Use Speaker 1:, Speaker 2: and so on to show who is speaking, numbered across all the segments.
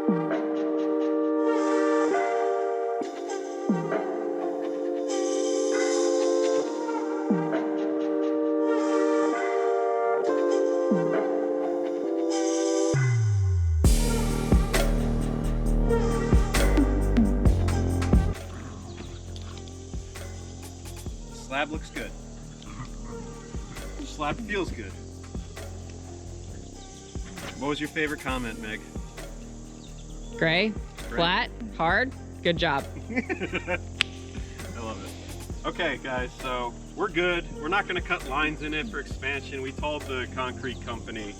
Speaker 1: Slab looks good. Slab feels good. What was your favorite comment, Meg?
Speaker 2: Gray, flat, hard, good job.
Speaker 1: I love it. Okay guys, so we're good. We're not going to cut lines in it for expansion. We told the concrete company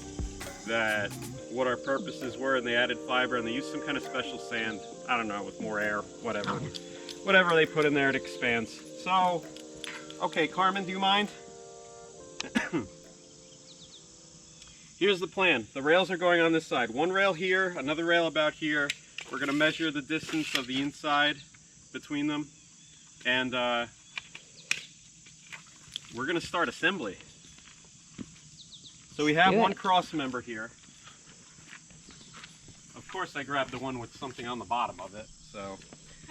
Speaker 1: that what our purposes were, and they added fiber and they used some kind of special sand. I don't know, with more air, whatever. Whatever they put in there, it expands. So, okay, Carmen, do you mind? Here's the plan. The rails are going on this side. One rail here, another rail about here. We're going to measure the distance of the inside between them. And we're going to start assembly. So we have one cross member here. Of course I grabbed the one with something on the bottom of it. So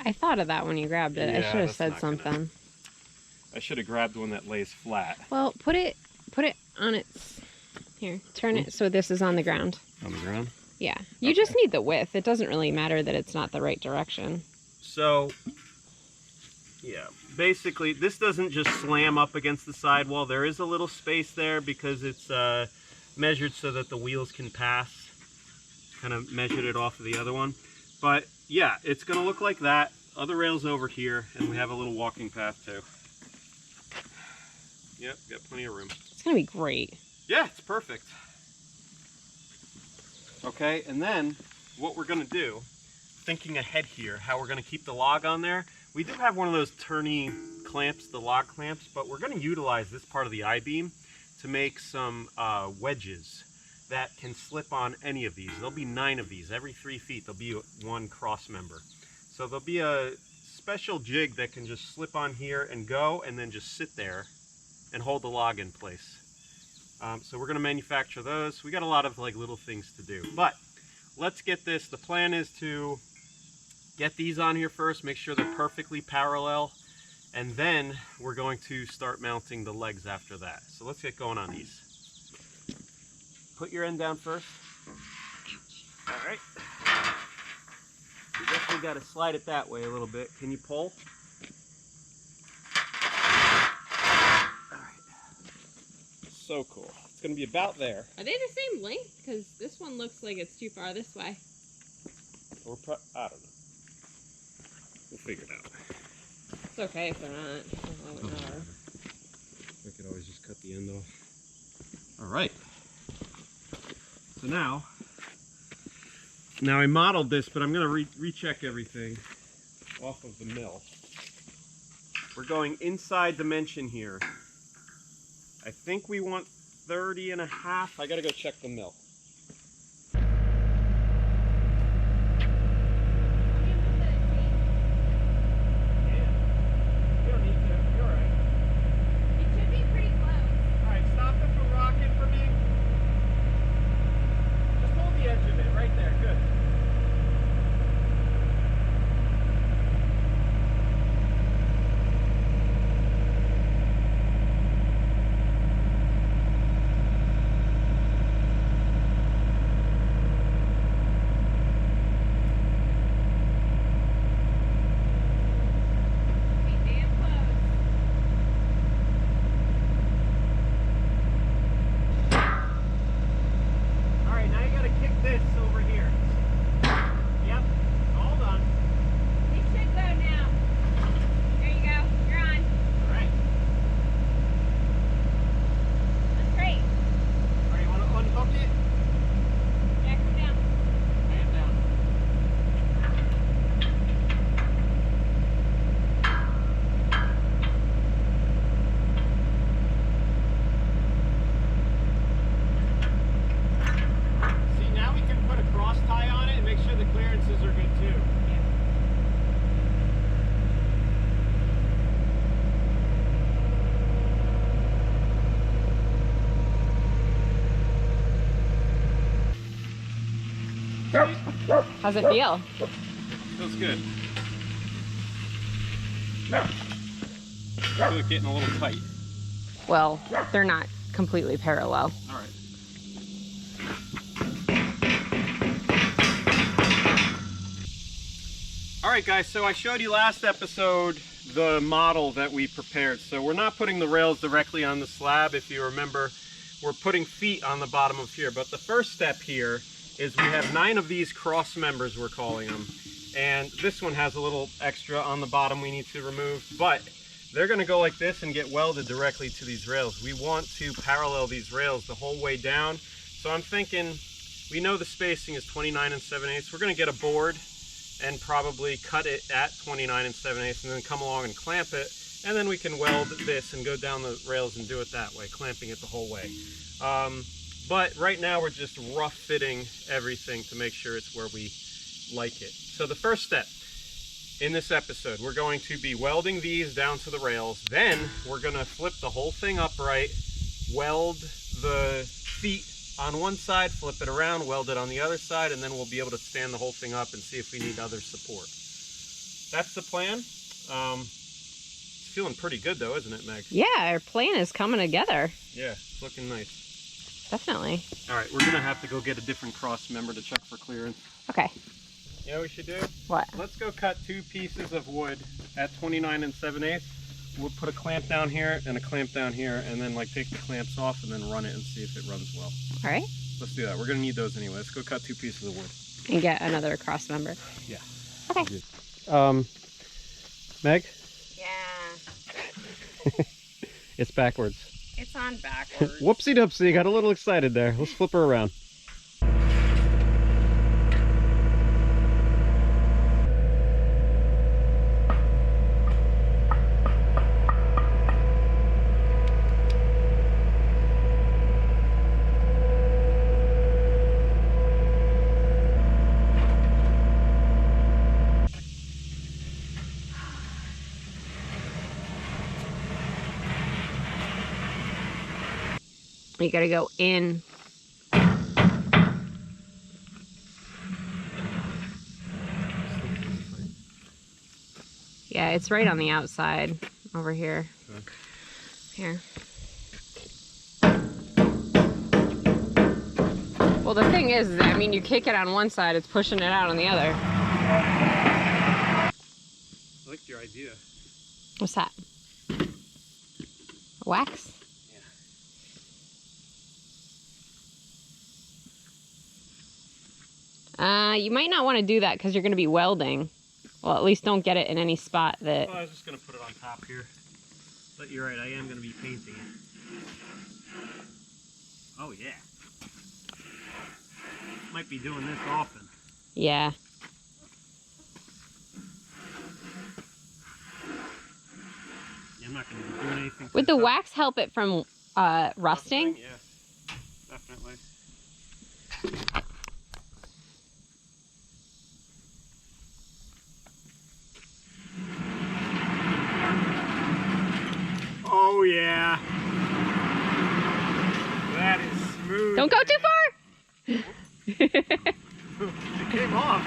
Speaker 2: I thought of that when you grabbed it.
Speaker 1: Yeah,
Speaker 2: I should have said something.
Speaker 1: I should have grabbed one that lays flat.
Speaker 2: Well, put it on its... Here, turn it so this is on the ground.
Speaker 1: On the ground?
Speaker 2: Yeah. You just need the width. It doesn't really matter that it's not the right direction.
Speaker 1: So, yeah, basically this doesn't just slam up against the sidewall. There is a little space there because it's measured so that the wheels can pass. Kind of measured it off of the other one. But yeah, it's going to look like that. Other rails over here, and we have a little walking path too. Yep, got plenty of room.
Speaker 2: It's going to be great.
Speaker 1: Yeah, it's perfect. Okay, and then what we're gonna do, thinking ahead here, how we're gonna keep the log on there. We do have one of those turny clamps, the log clamps, but we're gonna utilize this part of the I-beam to make some wedges that can slip on any of these. There'll be 9 of these. Every 3 feet there'll be one cross member. So there'll be a special jig that can just slip on here and go, and then just sit there and hold the log in place. So we're going to manufacture those. We got a lot of like little things to do, but let's get this. The plan is to get these on here first, make sure they're perfectly parallel, and then we're going to start mounting the legs after that. So let's get going on these. Put your end down first. All right. You definitely got to slide it that way a little bit. Can you pull? So cool. It's going to be about there.
Speaker 2: Are they the same length? Because this one looks like it's too far this way.
Speaker 1: I don't know. We'll figure it out.
Speaker 2: It's okay if they're not.
Speaker 1: We could always just cut the end off. All right. So now I modeled this, but I'm going to recheck everything off of the mill. We're going inside dimension here. I think we want 30.5. I gotta go check the mill.
Speaker 2: How's it feel?
Speaker 1: Feels good. I feel like getting a little tight.
Speaker 2: Well, they're not completely parallel.
Speaker 1: All right. All right, guys, so I showed you last episode the model that we prepared. So we're not putting the rails directly on the slab. If you remember, we're putting feet on the bottom of here. But the first step here is we have 9 of these cross members, we're calling them. And this one has a little extra on the bottom we need to remove, but they're gonna go like this and get welded directly to these rails. We want to parallel these rails the whole way down. So I'm thinking, we know the spacing is 29 7/8. We're gonna get a board and probably cut it at 29 7/8 and then come along and clamp it. And then we can weld this and go down the rails and do it that way, clamping it the whole way. But right now we're just rough fitting everything to make sure it's where we like it. So the first step in this episode, we're going to be welding these down to the rails. Then we're gonna flip the whole thing upright, weld the feet on one side, flip it around, weld it on the other side, and then we'll be able to stand the whole thing up and see if we need other support. That's the plan. It's feeling pretty good though, isn't it, Meg?
Speaker 2: Yeah, our plan is coming together.
Speaker 1: Yeah, it's looking nice.
Speaker 2: Definitely.
Speaker 1: All right, we're gonna have to go get a different cross member to check for clearance.
Speaker 2: Okay.
Speaker 1: You know what we should do?
Speaker 2: What?
Speaker 1: Let's go cut 2 pieces of wood at 29 7/8. We'll put a clamp down here and a clamp down here, and then like take the clamps off and then run it and see if it runs well.
Speaker 2: All right.
Speaker 1: Let's do that. We're gonna need those anyway. Let's go cut 2 pieces of wood.
Speaker 2: And get another cross member.
Speaker 1: Yeah.
Speaker 2: Okay.
Speaker 1: Meg?
Speaker 2: Yeah.
Speaker 1: It's backwards.
Speaker 2: It's on backwards.
Speaker 1: Whoopsie doopsie, got a little excited there. Let's flip her around.
Speaker 2: You gotta go in. Yeah, it's right on the outside over here.
Speaker 1: Okay.
Speaker 2: Here. Well, the thing is, I mean, you kick it on one side, it's pushing it out on the other.
Speaker 1: I like your idea.
Speaker 2: What's that? Wax? You might not want to do that because you're going to be welding. Well, at least don't get it in any spot that...
Speaker 1: Oh, I was just going to put it on top here. But you're right, I am going to be painting it. Oh, yeah. Might be doing this often.
Speaker 2: Yeah.
Speaker 1: I'm not going to be doing anything.
Speaker 2: Would the wax help it from rusting?
Speaker 1: Yes, definitely. Oh yeah. That is smooth.
Speaker 2: Don't go too far!
Speaker 1: It came off.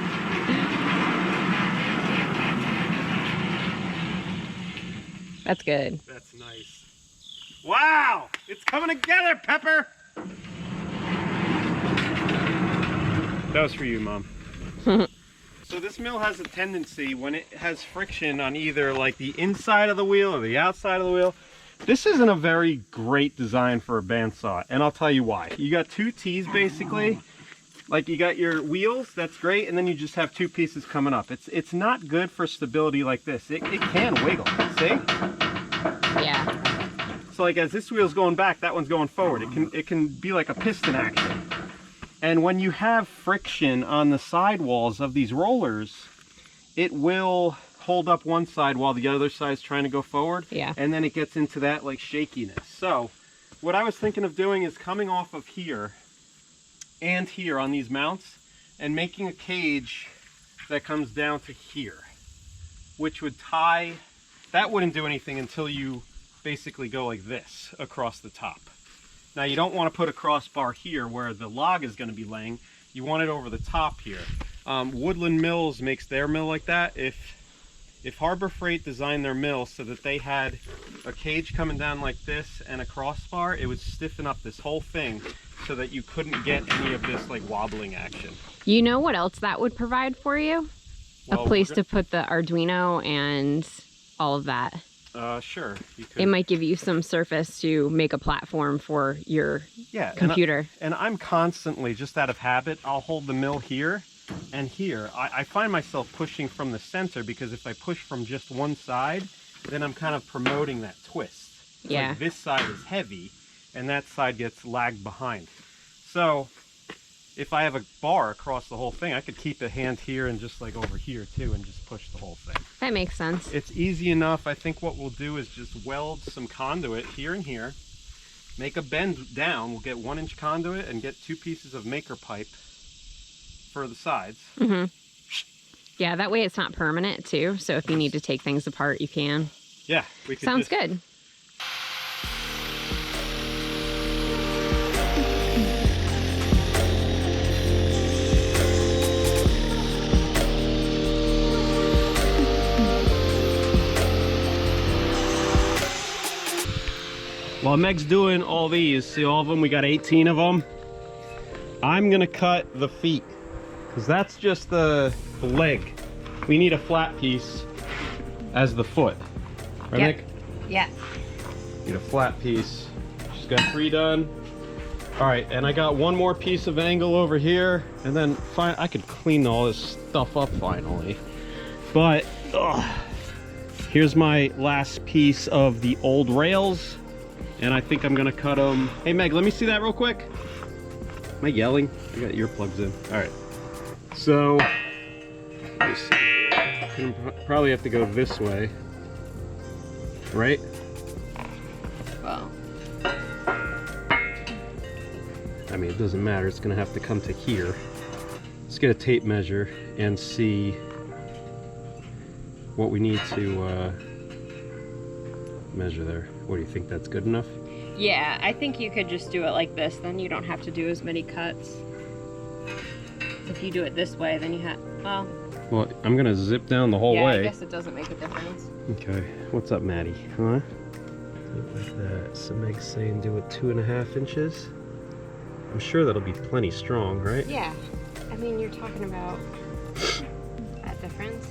Speaker 2: That's good.
Speaker 1: That's nice. Wow! It's coming together, Pepper! That was for you, Mom. So this mill has a tendency, when it has friction on either like the inside of the wheel or the outside of the wheel, this isn't a very great design for a bandsaw, and I'll tell you why. You got 2 T's basically, like you got your wheels, that's great, and then you just have 2 pieces coming up. It's not good for stability like this. It can wiggle, see?
Speaker 2: Yeah.
Speaker 1: So like as this wheel's going back, that one's going forward. It can be like a piston action. And when you have friction on the sidewalls of these rollers, it will hold up one side while the other side's trying to go forward.
Speaker 2: Yeah.
Speaker 1: And then it gets into that like shakiness. So what I was thinking of doing is coming off of here and here on these mounts and making a cage that comes down to here, which would tie, that wouldn't do anything until you basically go like this across the top. Now you don't want to put a crossbar here where the log is going to be laying. you want it over the top here. Woodland Mills makes their mill like that. If Harbor Freight designed their mill so that they had a cage coming down like this and a crossbar, it would stiffen up this whole thing so that you couldn't get any of this like wobbling action.
Speaker 2: You know what else that would provide for you?
Speaker 1: Well,
Speaker 2: a place to put the Arduino and all of that.
Speaker 1: Sure. You could.
Speaker 2: It might give you some surface to make a platform for your computer.
Speaker 1: And I'm constantly, just out of habit, I'll hold the mill here and here. I find myself pushing from the center because if I push from just one side, then I'm kind of promoting that twist.
Speaker 2: Yeah.
Speaker 1: Like this side is heavy and that side gets lagged behind. So if I have a bar across the whole thing, I could keep a hand here and just like over here too and just push the whole thing.
Speaker 2: That makes sense.
Speaker 1: It's easy enough. I think what we'll do is just weld some conduit here and here, make a bend down. We'll get 1-inch conduit and get 2 pieces of maker pipe for the sides.
Speaker 2: Mm-hmm. Yeah, that way it's not permanent too. So if you need to take things apart, you can.
Speaker 1: Yeah, we could.
Speaker 2: Sounds good.
Speaker 1: While Meg's doing all these, see all of them? We got 18 of them. I'm gonna cut the feet because that's just the leg. We need a flat piece as the foot. Right,
Speaker 2: Yep.
Speaker 1: Meg?
Speaker 2: Yeah.
Speaker 1: Need a flat piece. Just got 3 done. All right, and I got 1 more piece of angle over here, and then I could clean all this stuff up finally. But here's my last piece of the old rails. And I think I'm gonna cut them. Hey Meg, let me see that real quick. Am I yelling? I got earplugs in. All right. So, let's see. Probably have to go this way, right?
Speaker 2: Well,
Speaker 1: I mean, it doesn't matter. It's gonna have to come to here. Let's get a tape measure and see what we need to measure there. What do you think? That's good enough?
Speaker 2: yeah, I think you could just do it like this. Then you don't have to do as many cuts. If you do it this way, then you have,
Speaker 1: Well, I'm gonna zip down the whole
Speaker 2: yeah,
Speaker 1: way.
Speaker 2: I guess it doesn't make a difference.
Speaker 1: Okay. What's up, Maddie? Huh? Like that. So Meg's saying do it 2.5 inches. I'm sure that'll be plenty strong, right?
Speaker 2: Yeah, I mean, you're talking about that difference.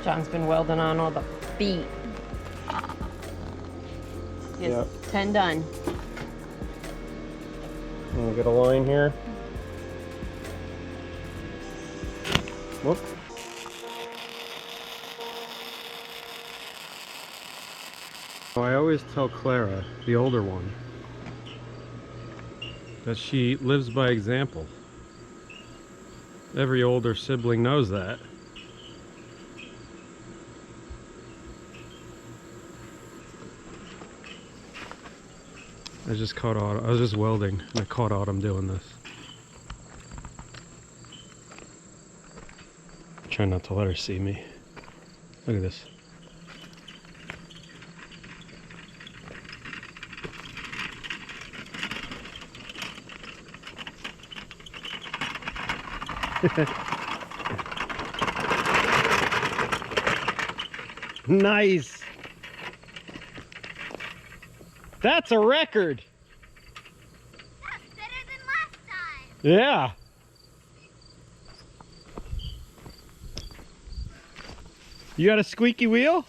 Speaker 2: John's been welding on all the feet. Yes,
Speaker 1: Yep.
Speaker 2: 10 done.
Speaker 1: We'll get a line here. Whoop. Oh, I always tell Clara, the older one, that she lives by example. Every older sibling knows that. I was just welding and I caught Autumn doing this. Try not to let her see me. Look at this. Nice. That's a record.
Speaker 3: That's better than last time.
Speaker 1: Yeah. You got a squeaky wheel?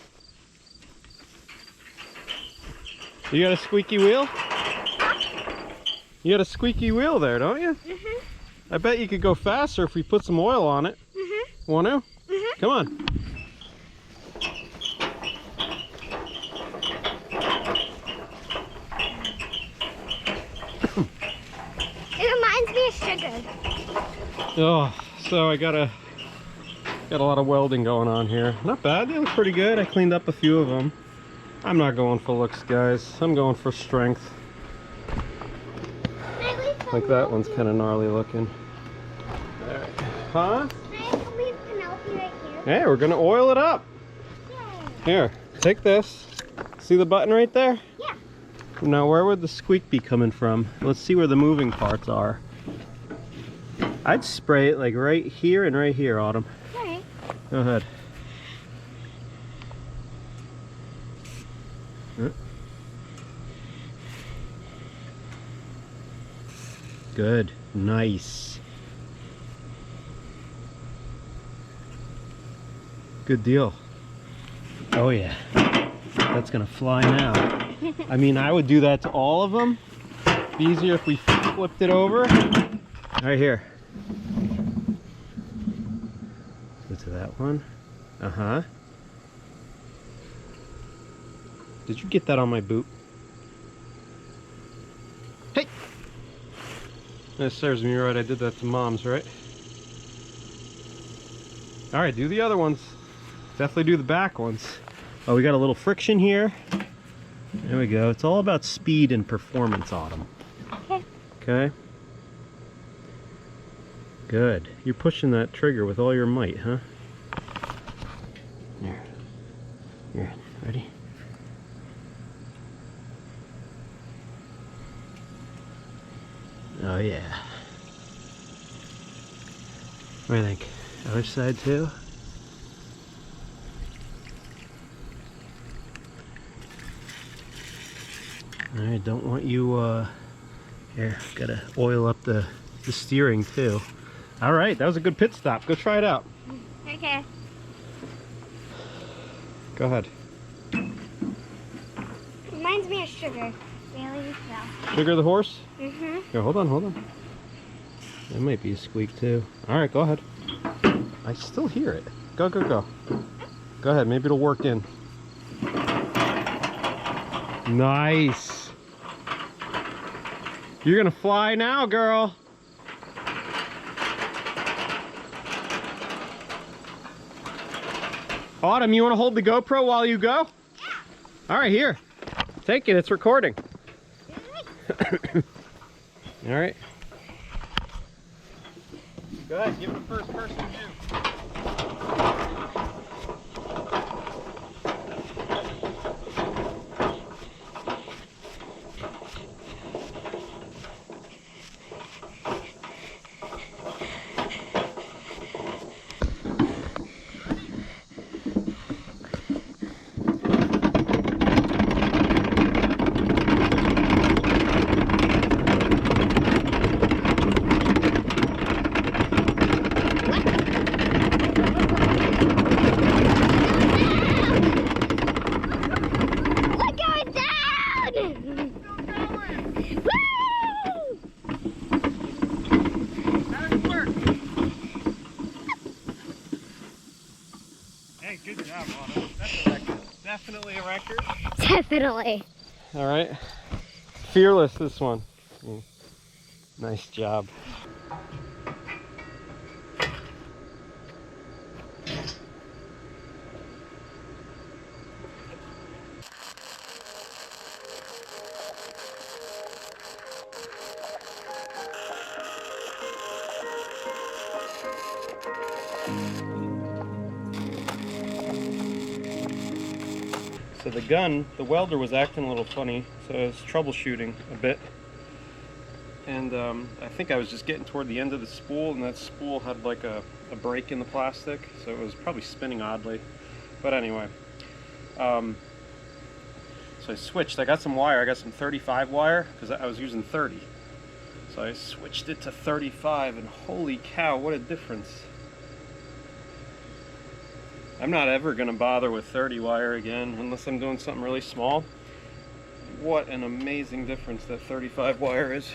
Speaker 1: You got a squeaky wheel? You got a squeaky wheel there, don't you?
Speaker 3: Mhm.
Speaker 1: I bet you could go faster if we put some oil on it.
Speaker 3: Mhm.
Speaker 1: Want to?
Speaker 3: Mhm.
Speaker 1: Come on.
Speaker 3: It reminds me of sugar.
Speaker 1: Oh, so I gotta Got a lot of welding going on here. Not bad, they look pretty good. I cleaned up a few of them. I'm not going for looks, guys. I'm going for strength. Like that one's kind of gnarly looking. Alright. Huh?
Speaker 3: Can I leave Penelope right here?
Speaker 1: Hey, we're gonna oil it up.
Speaker 3: Yay.
Speaker 1: Here, take this. See the button right there?
Speaker 3: Yeah.
Speaker 1: Now, where would the squeak be coming from? Let's see where the moving parts are. I'd spray it like right here and right here, Autumn.
Speaker 3: Alright.
Speaker 1: Go ahead. Good. Nice. Good deal. Oh yeah. That's gonna fly now. I mean, I would do that to all of them. It'd be easier if we flipped it over. Right here. Go to that one. Uh-huh. Did you get that on my boot? Hey! That serves me right. I did that to Mom's, right? Alright, do the other ones. Definitely do the back ones. Oh, we got a little friction here. There we go. It's all about speed and performance, Autumn.
Speaker 3: Okay.
Speaker 1: Okay? Good. You're pushing that trigger with all your might, huh? Here. Here. Ready? Oh yeah. What do you think? Other side too? Alright, don't want you here, gotta oil up the steering too. Alright, that was a good pit stop. Go try it out.
Speaker 3: Okay.
Speaker 1: Go ahead.
Speaker 3: Reminds me of sugar. Really well.
Speaker 1: Sugar the horse?
Speaker 3: Mm-hmm.
Speaker 1: Here, hold on, hold on. That might be a squeak too. Alright, go ahead. I still hear it. Go, go, go. Go ahead, maybe it'll work in. Nice. You're gonna fly now, girl. Autumn, you wanna hold the GoPro while you go?
Speaker 3: Yeah.
Speaker 1: Alright, here. Take it, it's recording. Alright. Go ahead, give it a first person view. Hey, good job, Autumn. That's a record. Definitely a record.
Speaker 3: Definitely.
Speaker 1: All right. Fearless, this one. Nice job. So the gun, the welder was acting a little funny, so I was troubleshooting a bit. And I think I was just getting toward the end of the spool, and that spool had like a break in the plastic, so it was probably spinning oddly. But anyway, so I switched. I got some wire. I got some 35 wire, because I was using 30. So I switched it to 35, and holy cow, what a difference. I'm not ever going to bother with 30 wire again unless I'm doing something really small. What an amazing difference that 35 wire is.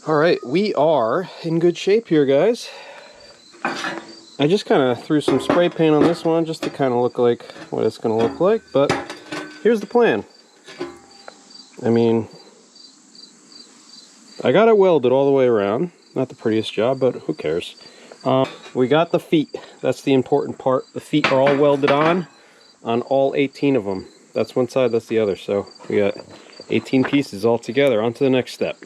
Speaker 1: All right, we are in good shape here, guys.
Speaker 4: I just kind of threw some spray paint on this one just to kind of look like what it's going to look like, but here's the plan. I mean, I got it welded all the way around. Not the prettiest job, but who cares? We got the feet. That's the important part. The feet are all welded on all 18 of them. That's one side, that's the other. So we got 18 pieces all together. On to the next step.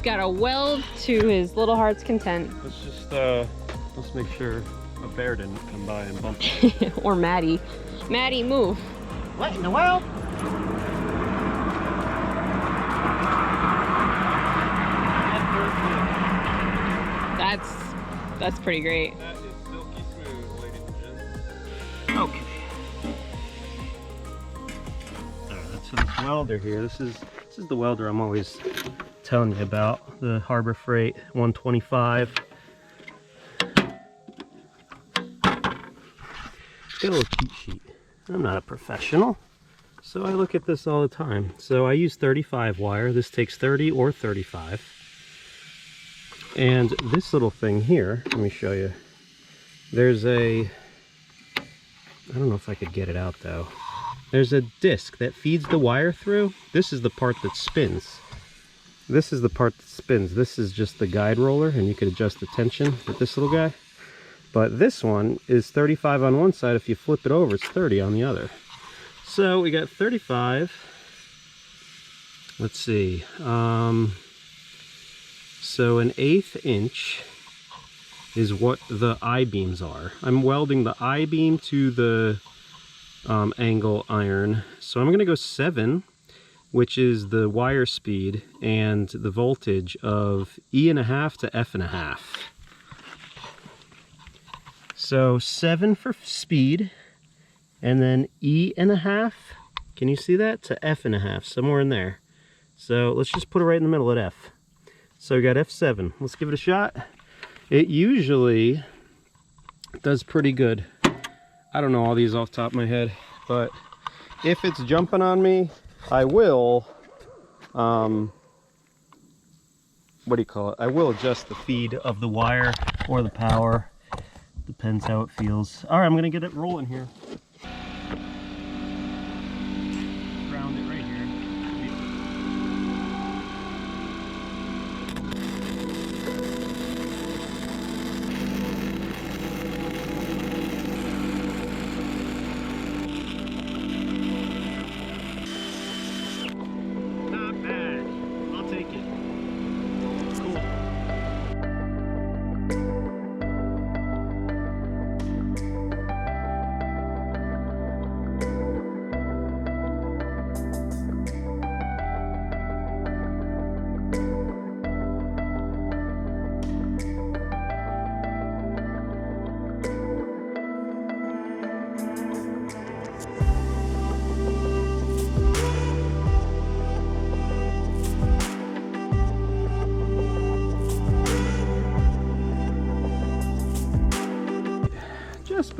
Speaker 2: Got a weld to his little heart's content.
Speaker 4: Let's just let's make sure a bear didn't come by and bump it.
Speaker 2: Or Maddie. Maddie, move.
Speaker 1: What in the world?
Speaker 2: That's pretty great.
Speaker 4: That is silky smooth, ladies and gents.
Speaker 1: Okay.
Speaker 4: Alright, so this welder here, this is the welder I'm always telling you about, the Harbor Freight 125. It's got a little cheat sheet. I'm not a professional, so I look at this all the time. So I use 35 wire. This takes 30 or 35. And this little thing here, let me show you. There's a, I don't know if I could get it out though. There's a disc that feeds the wire through. This is the part that spins. This is the part that spins. This is just the guide roller, and you could adjust the tension with this little guy. But this one is 35 on one side. If you flip it over, it's 30 on the other. So we got 35. Let's see. So an 1/8 inch is what the I-beams are. I'm welding the I-beam to the angle iron. So I'm going to go 7. Which is the wire speed and the voltage of E1/2 to F1/2. So 7 for speed, and then E1/2, can you see that? To F1/2, somewhere in there. So let's just put it right in the middle at F. So we got F7, let's give it a shot. It usually does pretty good. I don't know all these off the top of my head, but if it's jumping on me, I will, what do you call it? I will adjust the feed of the wire or the power. Depends how it feels. All right, I'm gonna get it rolling here. Ground it right here.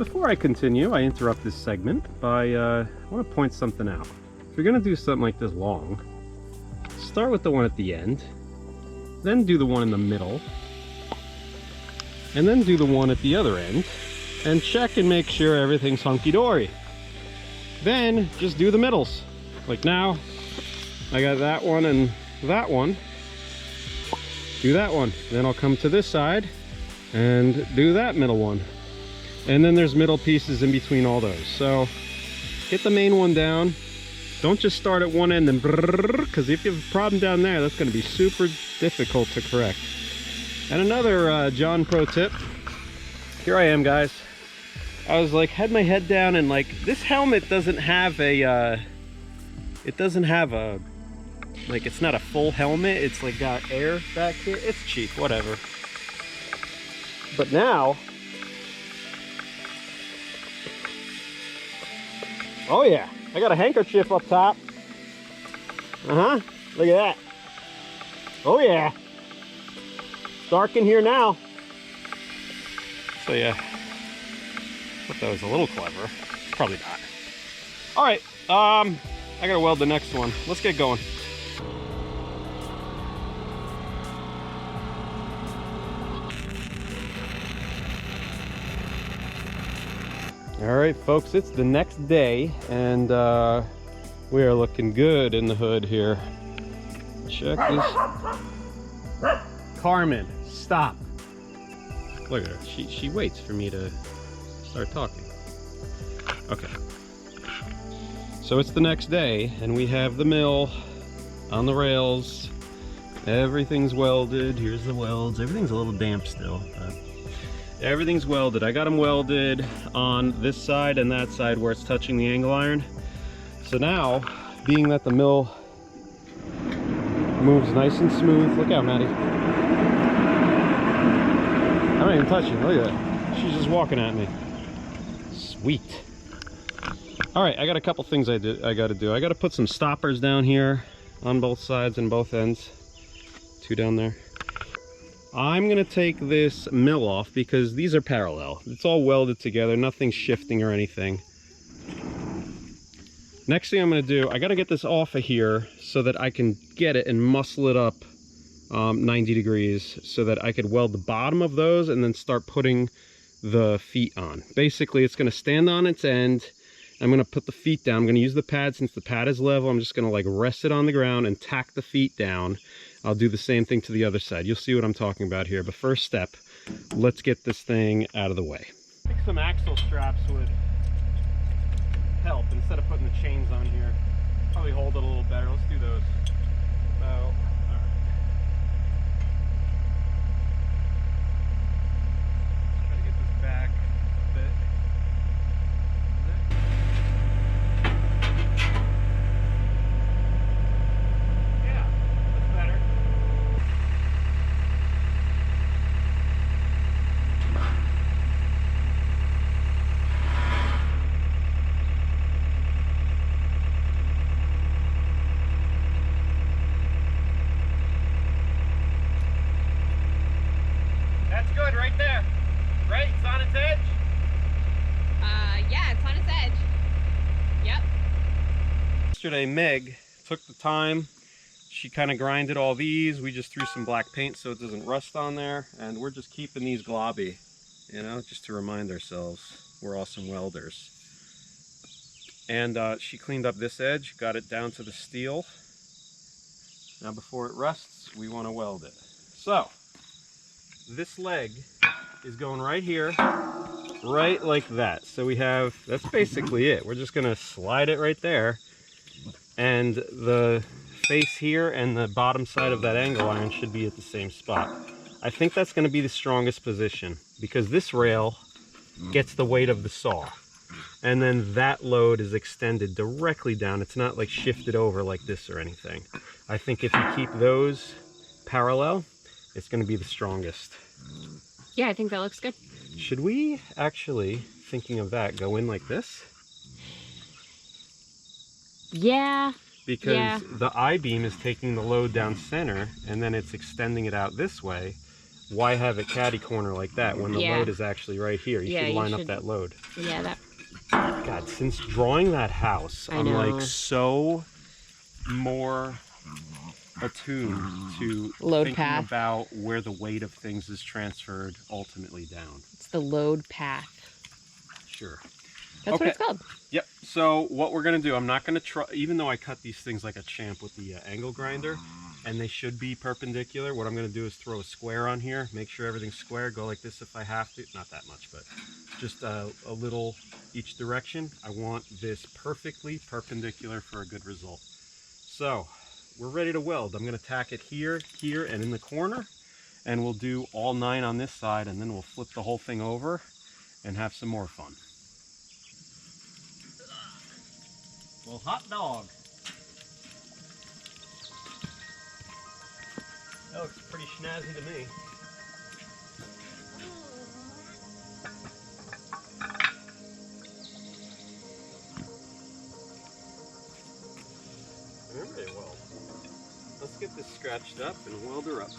Speaker 4: before I continue, I interrupt this segment by, I want to point something out. If you're going to do something like this long, start with the one at the end, then do the one in the middle, and then do the one at the other end, and check and make sure everything's hunky-dory. Then just do the middles. Like now, I got that one and that one. Do that one. Then I'll come to this side and do that middle one. And then there's middle pieces in between all those. So get the main one down. Don't just start at one end and because if you have a problem down there, that's going to be super difficult to correct. And another John pro tip. Here I am, guys. I was like, had my head down, and like this helmet doesn't have a like, it's not a full helmet. It's like got air back here. It's cheap, whatever. But now, oh yeah, I got a handkerchief up top. Look at that. Oh yeah. It's dark in here now. So yeah, I thought that was a little clever. Probably not. All right, I gotta weld the next one. Let's get going. All right, folks, it's the next day, and we are looking good in the hood here. Check this. Carmen, stop. Look at her. She waits for me to start talking. Okay. So it's the next day, and we have the mill on the rails. Everything's welded. Here's the welds. Everything's a little damp still, but everything's welded. I got them welded on this side and that side where it's touching the angle iron. So now, being that the mill moves nice and smooth, look out, Maddie. I'm not even touching, look at that. She's just walking at me. Sweet. All right, I got a couple things I gotta do. I gotta put some stoppers down here on both sides and both ends. Two down there. I'm gonna take this mill off because these are parallel. It's all welded together, nothing's shifting or anything. Next thing I'm gonna do, I gotta get this off of here so that I can get it and muscle it up 90 degrees so that I could weld the bottom of those and then start putting the feet on. Basically, it's gonna stand on its end. I'm gonna put the feet down. I'm gonna use the pad. Since the pad is level, I'm just gonna like rest it on the ground and tack the feet down. I'll do the same thing to the other side. You'll see what I'm talking about here. But first step, let's get this thing out of the way. I think some axle straps would help instead of putting the chains on here. Probably hold it a little better. Let's do those. So, all right. Let's try to get this back a bit. Yeah, that's better. That's good right there. Right? It's on its edge?
Speaker 2: Yeah, it's on its edge. Yep.
Speaker 4: Yesterday, Meg took the time. She kind of grinded all these. We just threw some black paint so it doesn't rust on there. And we're just keeping these globby, you know, just to remind ourselves we're awesome welders. And she cleaned up this edge, got it down to the steel. Now before it rusts, we want to weld it. So, this leg is going right here, right like that. So we have, that's basically it. We're just gonna slide it right there, and the face here and the bottom side of that angle iron should be at the same spot. I think that's gonna be the strongest position because this rail gets the weight of the saw, and then that load is extended directly down. It's not like shifted over like this or anything. I think if you keep those parallel, it's gonna be the strongest.
Speaker 2: Yeah, I think that looks good.
Speaker 4: Should we actually, thinking of that, go in like this?
Speaker 2: Yeah.
Speaker 4: Because the I-beam is taking the load down center and then it's extending it out this way.
Speaker 1: why have it catty corner like that when the
Speaker 2: Yeah.
Speaker 1: load is actually right here? You
Speaker 2: Yeah,
Speaker 1: should
Speaker 2: you
Speaker 1: line up
Speaker 2: should-
Speaker 1: that load.
Speaker 2: Yeah, that.
Speaker 1: God, since drawing that house,
Speaker 2: I
Speaker 1: I'm
Speaker 2: know.
Speaker 1: like so more attuned to
Speaker 2: Load
Speaker 1: thinking
Speaker 2: path.
Speaker 1: about where the weight of things is transferred ultimately down.
Speaker 2: It's the load path.
Speaker 1: Sure.
Speaker 2: That's what it's called.
Speaker 1: Yep. So what we're gonna do, I'm not gonna try, even though I cut these things like a champ with the angle grinder, and they should be perpendicular. What I'm gonna do is throw a square on here, make sure everything's square, go like this if I have to, not that much, but just a little each direction. I want this perfectly perpendicular for a good result. So we're ready to weld. I'm gonna tack it here, here, and in the corner, and we'll do all 9 on this side, and then we'll flip the whole thing over and have some more fun. Well, hot dog. That looks pretty snazzy to me. Very well. Let's get this scratched up and weld her up.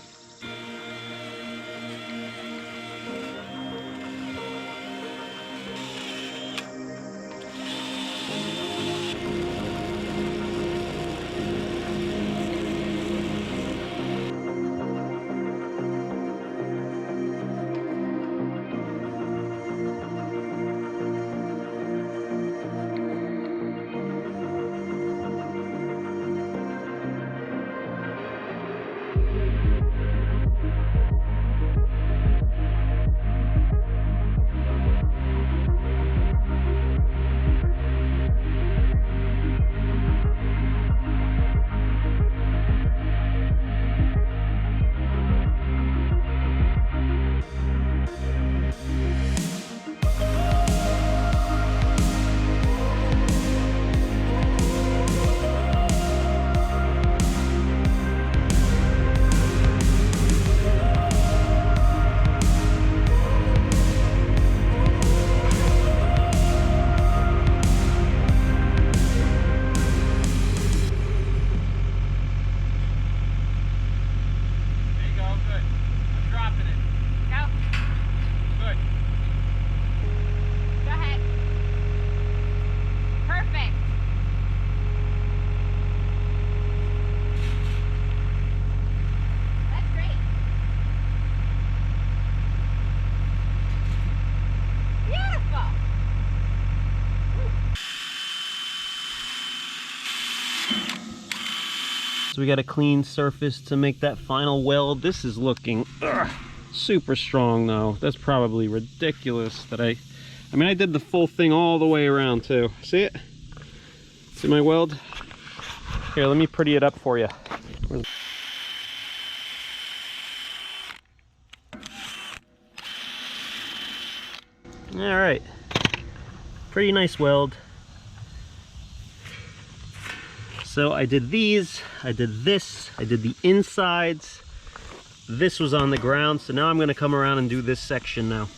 Speaker 4: So we got a clean surface to make that final weld. This is looking super strong though. That's probably ridiculous that I mean, I did the full thing all the way around too. See it? See my weld? Here, let me pretty it up for you. All right, pretty nice weld. So I did these, I did this, I did the insides. This was on the ground, so now I'm gonna come around and do this section now.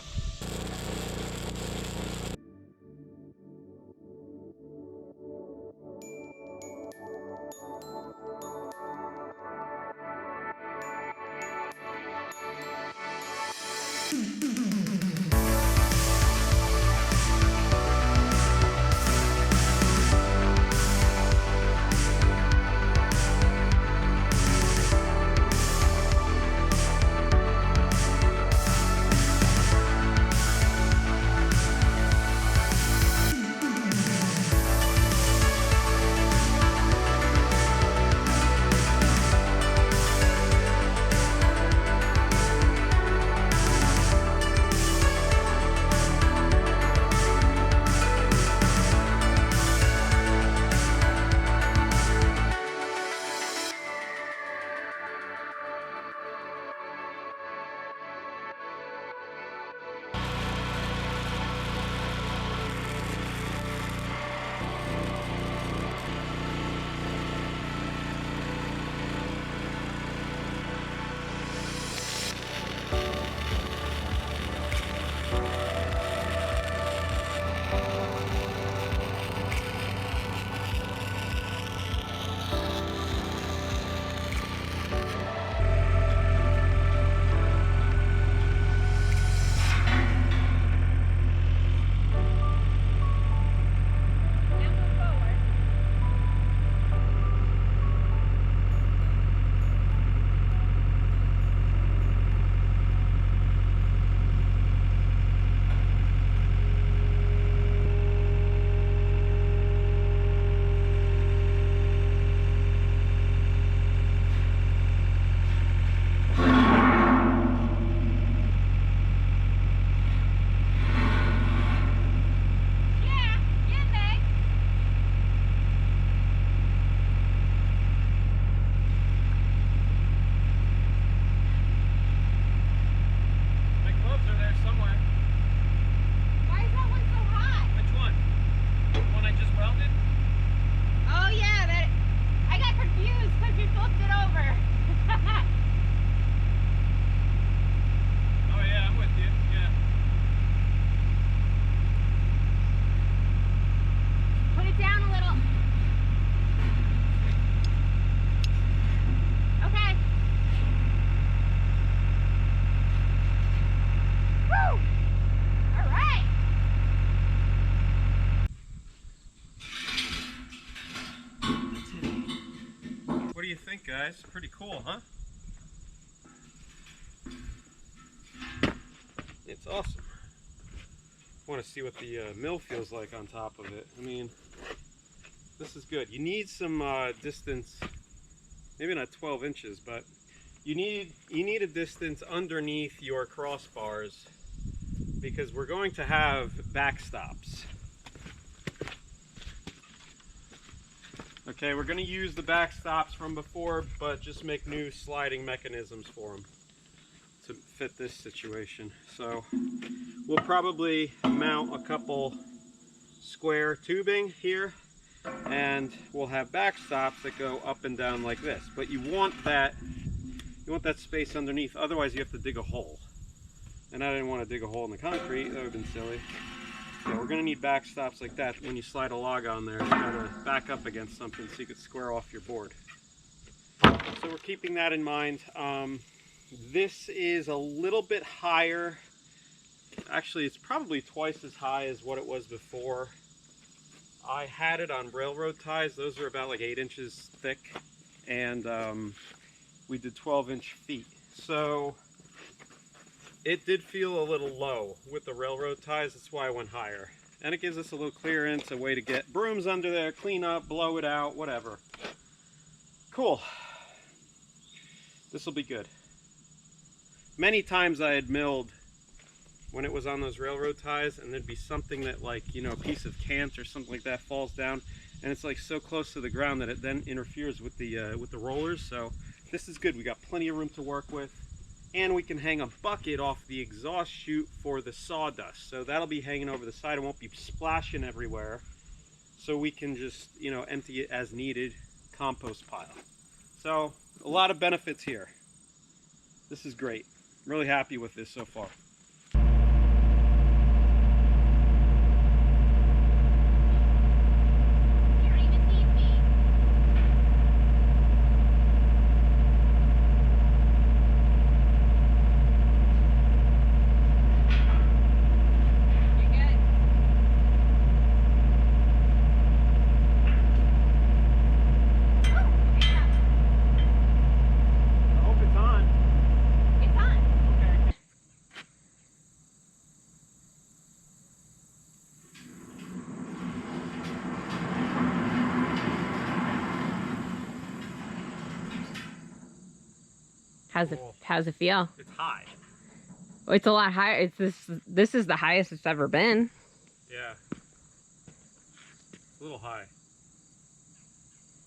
Speaker 1: guys. Pretty cool, huh? It's awesome. I want to see what the mill feels like on top of it. I mean, this is good. You need some distance, maybe not 12 inches, but you need a distance underneath your crossbars because we're going to have backstops. Okay, we're going to use the backstops from before, but just make new sliding mechanisms for them to fit this situation. So we'll probably mount a couple square tubing here, and we'll have backstops that go up and down like this. But you want that space underneath, otherwise you have to dig a hole. And I didn't want to dig a hole in the concrete, that would have been silly. Yeah, we're going to need backstops like that. When you slide a log on there, you gotta back up against something so you could square off your board. So we're keeping that in mind. This is a little bit higher. Actually, it's probably twice as high as what it was before. I had it on railroad ties. Those are about like 8 inches thick. And we did 12-inch feet. So it did feel a little low with the railroad ties. That's why I went higher. And it gives us a little clearance, a way to get brooms under there, clean up, blow it out, whatever. Cool. This will be good. Many times I had milled when it was on those railroad ties, and there'd be something that, like, you know, a piece of cant or something like that falls down, and it's like so close to the ground that it then interferes with the rollers. So this is good. We got plenty of room to work with. And we can hang a bucket off the exhaust chute for the sawdust. So that'll be hanging over the side. It won't be splashing everywhere. So we can just, you know, empty it as needed, compost pile. So a lot of benefits here. This is great. I'm really happy with this so far.
Speaker 3: You don't even need me.
Speaker 2: You're good.
Speaker 1: I hope it's on.
Speaker 3: It's on.
Speaker 1: Okay. Cool.
Speaker 2: How's it feel?
Speaker 1: It's high.
Speaker 2: It's a lot higher. This is the highest it's ever been.
Speaker 1: Yeah. A little high.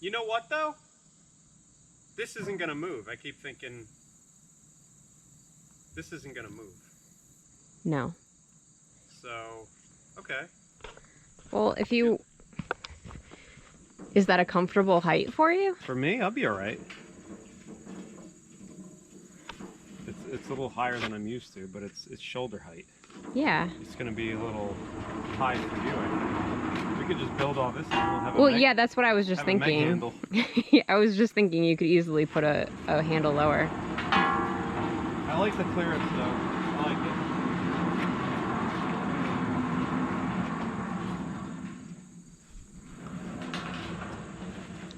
Speaker 1: You know what though? This isn't gonna move. I keep thinking this isn't gonna move.
Speaker 2: No.
Speaker 1: So, okay.
Speaker 2: Well, is that a comfortable height for you?
Speaker 1: For me, I'll be all right. It's a little higher than I'm used to, but it's shoulder height.
Speaker 2: Yeah.
Speaker 1: It's gonna be a little high for you, I think. We could just build all this and we'll have a
Speaker 2: Well,
Speaker 1: meg-
Speaker 2: yeah, that's what I was just
Speaker 1: have a meg
Speaker 2: thinking.
Speaker 1: handle.
Speaker 2: Yeah, I was just thinking you could easily put a handle lower.
Speaker 1: I like the clearance though. I like it.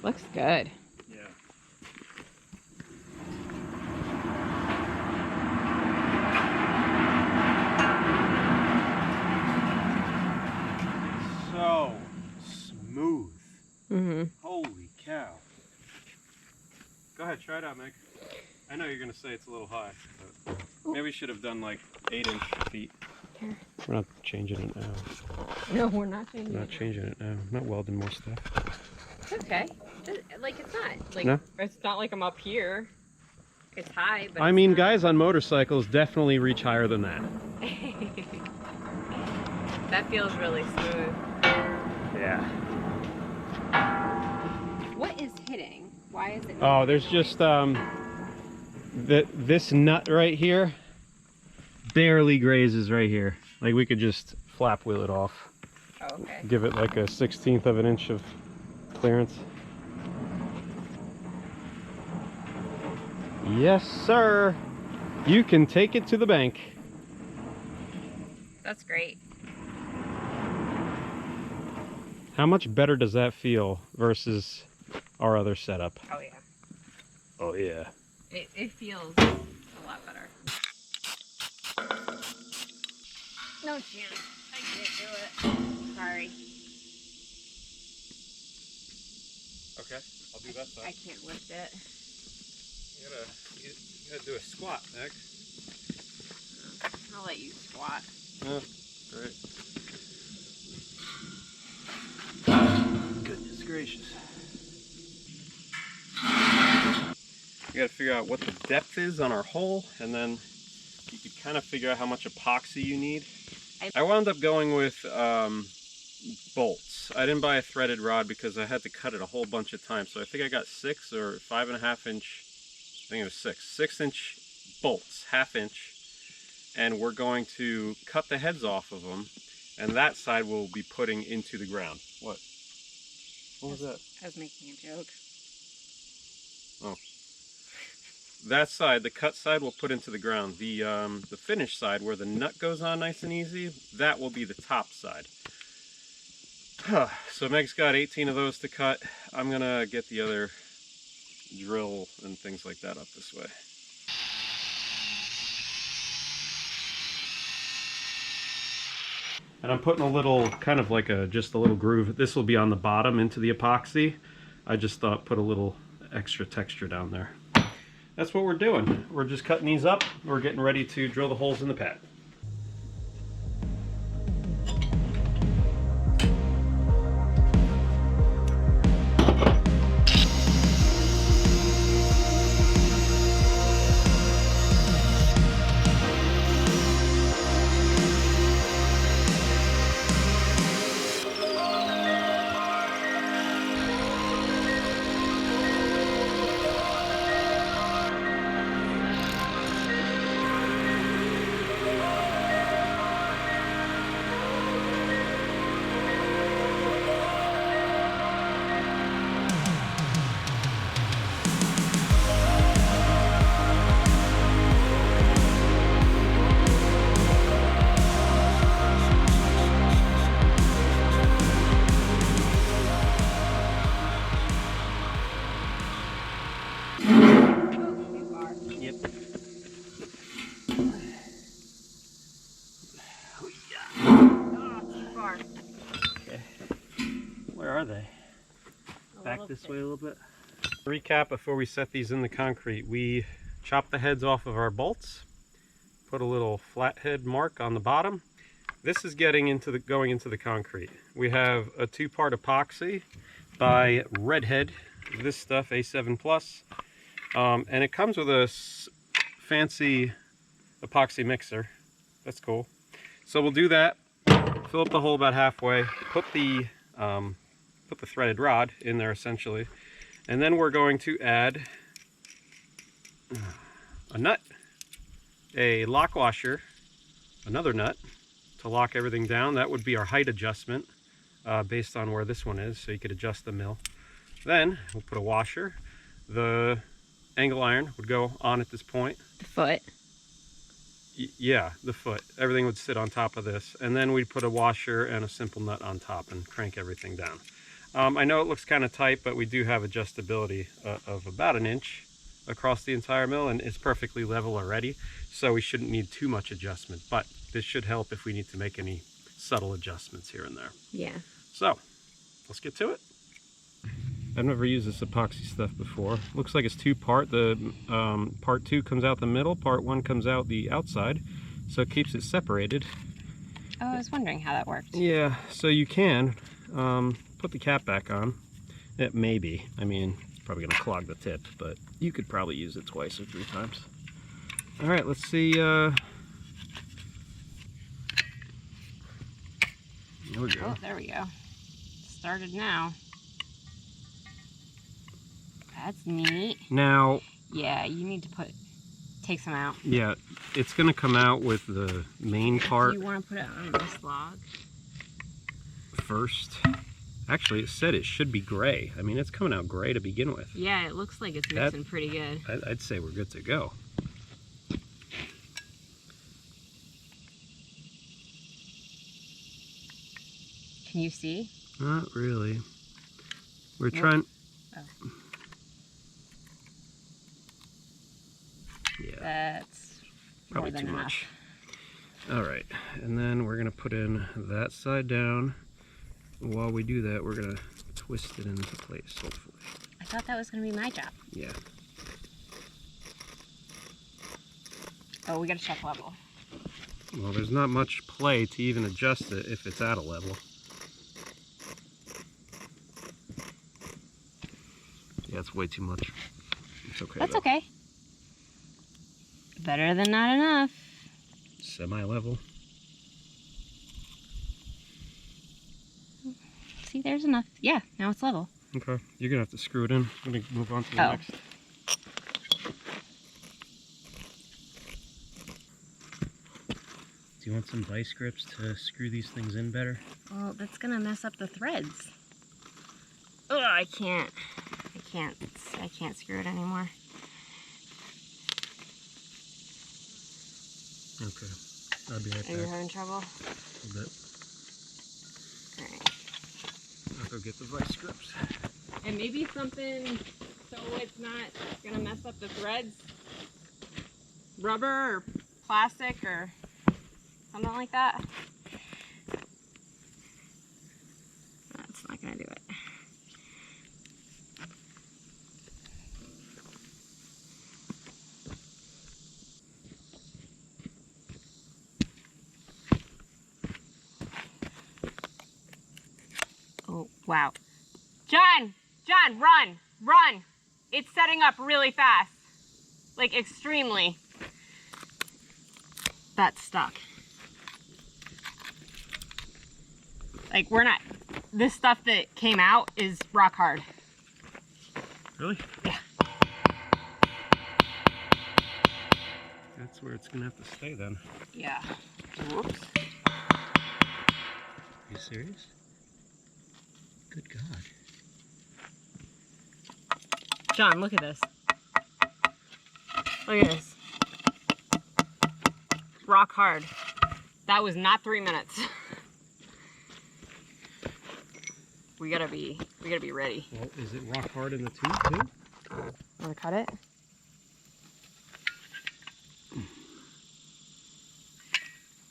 Speaker 2: Looks good.
Speaker 1: Yeah. So smooth.
Speaker 2: Mm-hmm.
Speaker 1: Holy cow. Go ahead, try it out, Meg. I know you're gonna say it's a little high, but maybe we should have done like 8-inch feet.
Speaker 2: Here.
Speaker 1: We're not changing it now.
Speaker 2: No, we're not changing
Speaker 1: We're not
Speaker 2: it.
Speaker 1: changing it now. I'm not welding more stuff.
Speaker 2: It's okay. Like, it's not. Like,
Speaker 1: No?
Speaker 2: it's not like I'm up here. It's high, but
Speaker 1: I
Speaker 2: it's
Speaker 1: mean,
Speaker 2: not.
Speaker 1: guys on motorcycles definitely reach higher than that.
Speaker 2: That feels really smooth.
Speaker 1: Yeah.
Speaker 2: What is hitting? Why is it?
Speaker 1: Oh, there's just this nut right here barely grazes right here. Like we could just flap wheel it off.
Speaker 2: Oh, okay.
Speaker 1: Give it like a 1/16 of an inch of clearance. Yes, sir. You can take it to the bank.
Speaker 2: That's great.
Speaker 1: How much better does that feel versus our other setup?
Speaker 2: Oh yeah.
Speaker 4: Oh yeah.
Speaker 2: It feels a lot better. No chance. I can't do it. Sorry.
Speaker 1: Okay, I'll do that
Speaker 2: I
Speaker 1: side.
Speaker 2: can't lift it.
Speaker 1: You gotta do a squat, Nick.
Speaker 2: I'll let you squat.
Speaker 1: Oh, great.
Speaker 4: Goodness gracious.
Speaker 1: We gotta figure out what the depth is on our hole, and then you could kind of figure out how much epoxy you need. I wound up going with bolts. I didn't buy a threaded rod because I had to cut it a whole bunch of times. So I think I got 6 or 5.5 inch, I think it was 6-inch bolts, 1/2 inch. And we're going to cut the heads off of them, and that side we'll be putting into the ground. What? What was that?
Speaker 2: I was making a joke.
Speaker 1: Oh. That side, the cut side, we'll put into the ground. The finished side, where the nut goes on nice and easy, that will be the top side. So Meg's got 18 of those to cut. I'm gonna get the other drill and things like that up this way. And I'm putting a little, kind of like just a little groove. This will be on the bottom into the epoxy. I just thought put a little extra texture down there. That's what we're doing. We're just cutting these up. We're getting ready to drill the holes in the pad. Where are they? Back this way a little bit. Recap before we set these in the concrete. We chopped the heads off of our bolts, put a little flathead mark on the bottom. This is going into the concrete. We have a 2-part epoxy by Redhead. This stuff, A7 Plus, and it comes with a fancy epoxy mixer. That's cool. So we'll do that. Fill up the hole about halfway. Put the threaded rod in there essentially, and then we're going to add a nut, a lock washer, another nut to lock everything down. That would be our height adjustment based on where this one is, so you could adjust the mill. Then we'll put a washer. The angle iron would go on at this point.
Speaker 2: The foot.
Speaker 1: Yeah, the foot. Everything would sit on top of this, and then we'd put a washer and a simple nut on top and crank everything down. I know it looks kind of tight, but we do have adjustability of about 1 inch across the entire mill, and it's perfectly level already, so we shouldn't need too much adjustment, but this should help if we need to make any subtle adjustments here and there.
Speaker 2: Yeah.
Speaker 1: So let's get to it. I've never used this epoxy stuff before. Looks like it's 2-part. The part 2 comes out the middle, part 1 comes out the outside, so it keeps it separated.
Speaker 2: Oh, I was wondering how that worked.
Speaker 1: Yeah, so you can put the cap back on. It may be. I mean, it's probably going to clog the tip, but you could probably use it 2 or 3 times. All right, let's see. There we go.
Speaker 2: Oh, there we go. Started now. That's neat.
Speaker 1: Now,
Speaker 2: yeah, you need to take some out.
Speaker 1: Yeah, it's going to come out with the main part.
Speaker 2: Do you want to put it on this log
Speaker 1: first? Actually, it said it should be gray. I mean, it's coming out gray to begin with.
Speaker 2: Yeah, it looks like it's mixing pretty good.
Speaker 1: I'd say we're good to go.
Speaker 2: Can you see?
Speaker 1: Not really. We're trying.
Speaker 2: Oh. That's
Speaker 4: Probably
Speaker 2: more
Speaker 4: too
Speaker 2: than
Speaker 4: much.
Speaker 2: enough.
Speaker 4: All right, and then we're gonna put in that side down. While we do that, we're gonna twist it into place, hopefully.
Speaker 2: I thought that was gonna be my job.
Speaker 4: Yeah.
Speaker 2: Oh, we gotta check level.
Speaker 4: Well, there's not much play to even adjust it if it's at a level. Yeah, it's way too much. It's okay.
Speaker 2: That's
Speaker 4: though.
Speaker 2: okay. Better than not enough.
Speaker 4: Semi-level.
Speaker 2: See, there's enough. Yeah, now it's level.
Speaker 4: Okay, you're gonna have to screw it in. I'm gonna move on to the
Speaker 2: Oh.
Speaker 4: next. Do you want some vice grips to screw these things in better?
Speaker 2: Well, that's gonna mess up the threads. Oh, I can't screw it anymore.
Speaker 4: Okay, I'll be right
Speaker 2: Are you
Speaker 4: back.
Speaker 2: having trouble?
Speaker 4: A little bit.
Speaker 2: Alright.
Speaker 4: I'll go get the vice grips.
Speaker 2: And maybe something so it's not gonna mess up the threads. Rubber or plastic or something like that. That's not gonna do it. Oh, wow. John, run, run. It's setting up really fast. Like extremely. That's stuck. Like this stuff that came out is rock hard.
Speaker 4: Really?
Speaker 2: Yeah.
Speaker 4: That's where it's gonna have to stay then.
Speaker 2: Yeah. Whoops.
Speaker 4: Are you serious? Good God.
Speaker 2: John, look at this. Look at this. Rock hard. That was not 3 minutes. We gotta be ready.
Speaker 4: Well, is it rock hard in the tube too?
Speaker 2: Wanna cut it?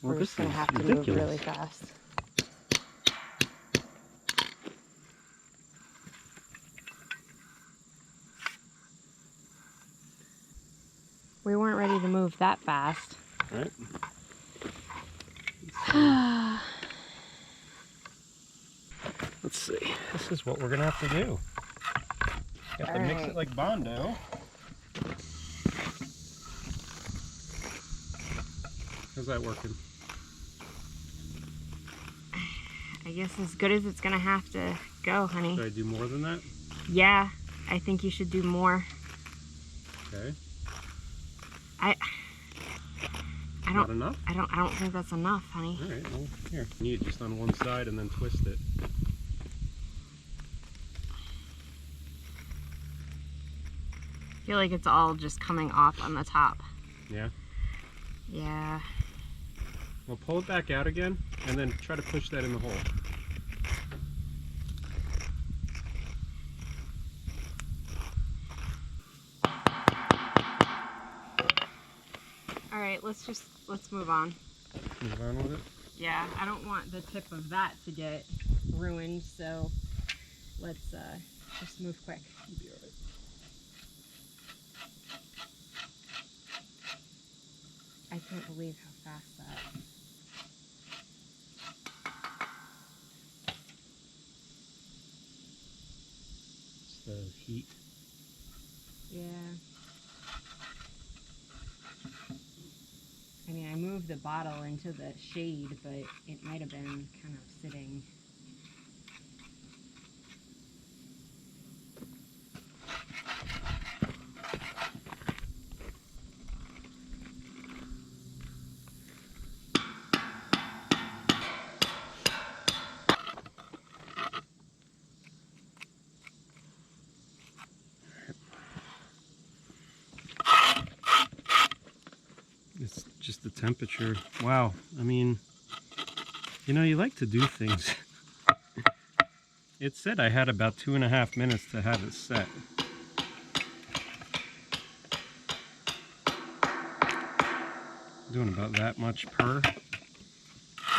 Speaker 4: Well,
Speaker 2: We're
Speaker 4: this
Speaker 2: just gonna
Speaker 4: is
Speaker 2: have to
Speaker 4: ridiculous.
Speaker 2: move really fast. We weren't ready to move that fast.
Speaker 4: Right? Let's see. This is what we're gonna have to do. Have to mix it like Bondo. How's that working?
Speaker 2: I guess as good as it's gonna have to go, honey.
Speaker 4: Should I do more than that?
Speaker 2: Yeah, I think you should do more.
Speaker 4: Okay.
Speaker 2: I
Speaker 4: Not
Speaker 2: don't
Speaker 4: enough?
Speaker 2: I don't think that's enough, honey.
Speaker 4: All right. Well, here. Need it just on one side and then twist it.
Speaker 2: I feel like it's all just coming off on the top.
Speaker 4: Yeah.
Speaker 2: Yeah.
Speaker 4: Well, pull it back out again and then try to push that in the hole.
Speaker 2: All right, let's move on.
Speaker 4: Move on with it.
Speaker 2: Yeah, I don't want the tip of that to get ruined, so let's just move quick.
Speaker 4: You'll be all right.
Speaker 2: I can't believe how fast that.
Speaker 4: It's the heat.
Speaker 2: Yeah. I mean, I moved the bottle into the shade, but it might have been kind of sitting.
Speaker 4: It's just the temperature. Wow. I mean, you know, you like to do things. It said I had about 2.5 minutes to have it set. Doing about that much per.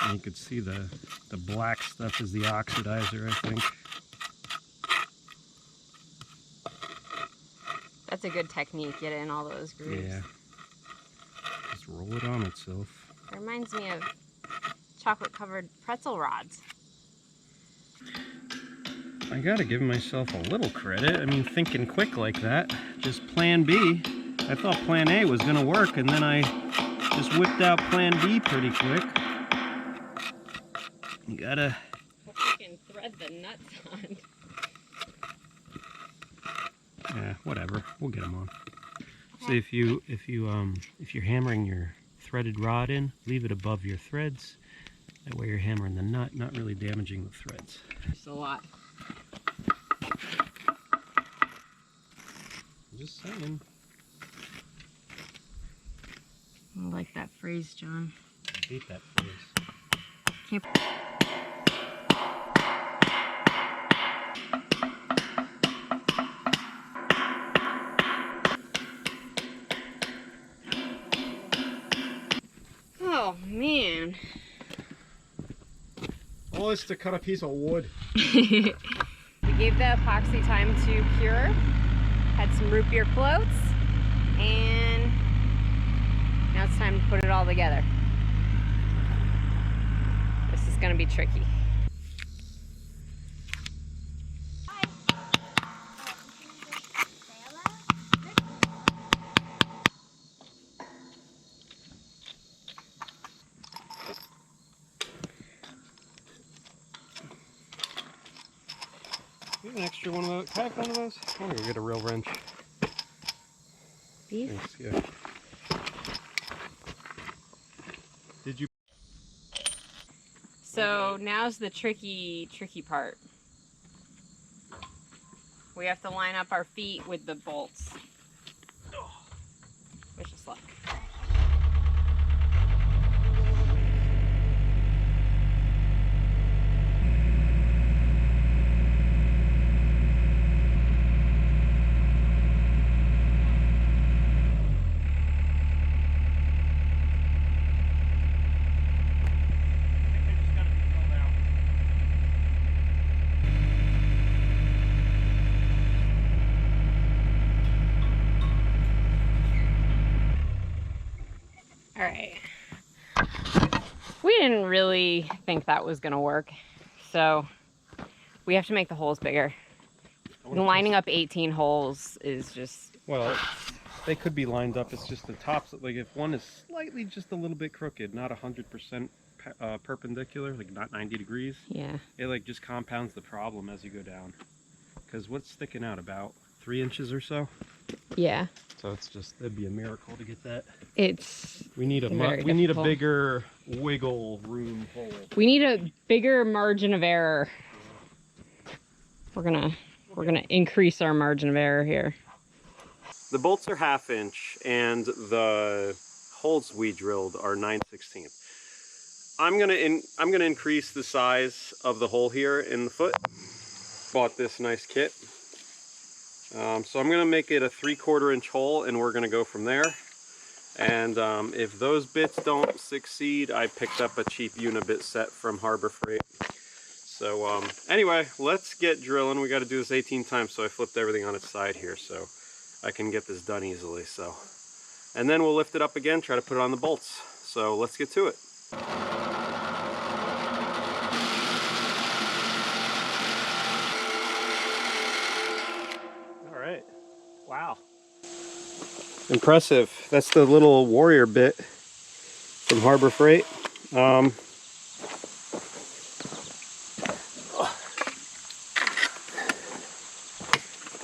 Speaker 4: And you could see the black stuff is the oxidizer, I think.
Speaker 2: That's a good technique, get in all those grooves.
Speaker 4: Yeah. Just roll it on itself.
Speaker 2: It reminds me of chocolate covered pretzel rods.
Speaker 4: I gotta give myself a little credit. I mean, thinking quick like that. Just plan B. I thought plan A was gonna work, and then I just whipped out plan B pretty quick. You gotta...
Speaker 2: Hope you can thread the nuts on.
Speaker 4: Yeah, whatever. We'll get them on. So if you're hammering your threaded rod in, leave it above your threads. That way you're hammering the nut, not really damaging the threads.
Speaker 2: It's a lot.
Speaker 4: I'm just saying.
Speaker 2: I like that phrase, John.
Speaker 4: I hate that phrase.
Speaker 2: Can't... Oh man.
Speaker 4: All this to cut a piece of wood.
Speaker 2: We gave the epoxy time to cure, had some root beer floats, and now it's time to put it all together. This is going to be tricky.
Speaker 4: You have an extra one of those? Can I have one of those? I'm gonna go get a real wrench.
Speaker 2: These?
Speaker 4: Thanks, yeah. Did you?
Speaker 2: So now's the tricky part. We have to line up our feet with the bolts. Wish us luck. All right. We didn't really think that was gonna work, so we have to make the holes bigger. Lining up 18 holes is just...
Speaker 4: Well, they could be lined up. It's just the tops. Like if one is slightly just a little bit crooked, not 100% perpendicular, like not 90 degrees.
Speaker 2: Yeah.
Speaker 4: It like just compounds the problem as you go down. Because what's sticking out, about 3 inches or so?
Speaker 2: Yeah.
Speaker 4: So it's just, it'd be a miracle to get that.
Speaker 2: It's
Speaker 4: We need a bigger wiggle room hole.
Speaker 2: We need a bigger margin of error. We're gonna increase our margin of error here.
Speaker 1: The bolts are 1/2 inch and the holes we drilled are 9/16. I'm gonna increase the size of the hole here in the foot. Bought this nice kit. So I'm gonna make it a 3/4 inch hole and we're gonna go from there. And if those bits don't succeed, I picked up a cheap unibit set from Harbor Freight. So anyway, let's get drilling. We got to do this 18 times, so I flipped everything on its side here so I can get this done easily. So, and then we'll lift it up again, try to put it on the bolts. So let's get to it.
Speaker 4: All right. Wow.
Speaker 1: Impressive. That's the little Warrior bit from Harbor Freight.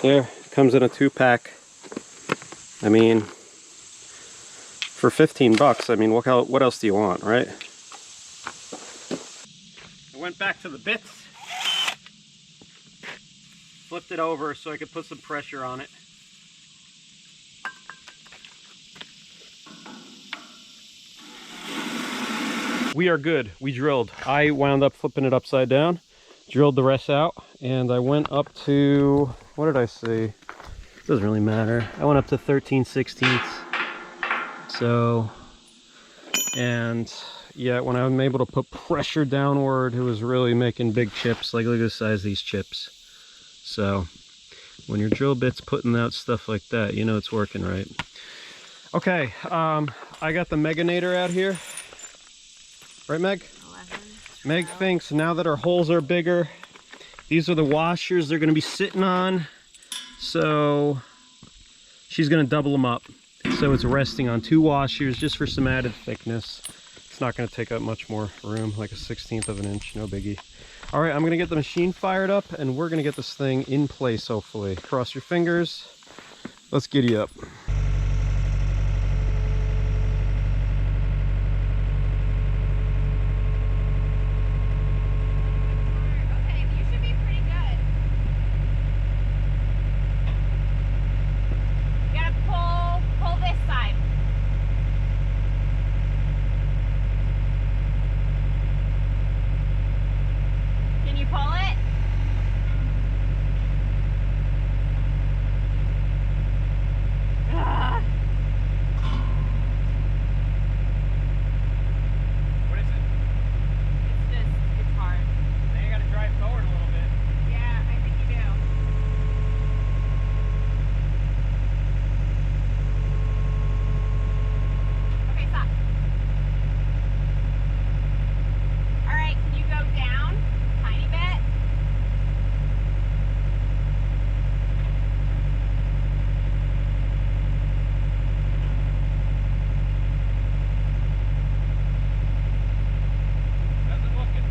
Speaker 1: Here, it comes in a 2-pack. I mean, for 15 bucks, I mean, what else do you want, right?
Speaker 4: I went back to the bits, flipped it over so I could put some pressure on it. We are good. We drilled. I wound up flipping it upside down, drilled the rest out, and I went up to, what did I say? Doesn't really matter. I went up to 13/16. So And yeah, when I'm able to put pressure downward, it was really making big chips. Like, look at the size of these chips. So when your drill bit's putting out stuff like that, you know it's working right. Okay, I got the Meganator out here. Right, Meg?
Speaker 2: 11,
Speaker 4: Meg
Speaker 2: 12.
Speaker 4: thinks now that our holes are bigger, these are the washers they're going to be sitting on. So she's going to double them up. So it's resting on 2 washers just for some added thickness. It's not going to take up much more room, like a 1/16 of an inch, no biggie. All right, I'm going to get the machine fired up and we're going to get this thing in place, hopefully. Cross your fingers. Let's giddy up.
Speaker 2: Okay, you should be pretty good. You gotta pull this side. Can you pull it? Ah.
Speaker 1: What is it?
Speaker 2: It's hard.
Speaker 1: Now you gotta drive forward a little bit.
Speaker 2: Yeah, I think you do. Okay, stop. All right, can you go down a tiny bit?
Speaker 1: How's it looking?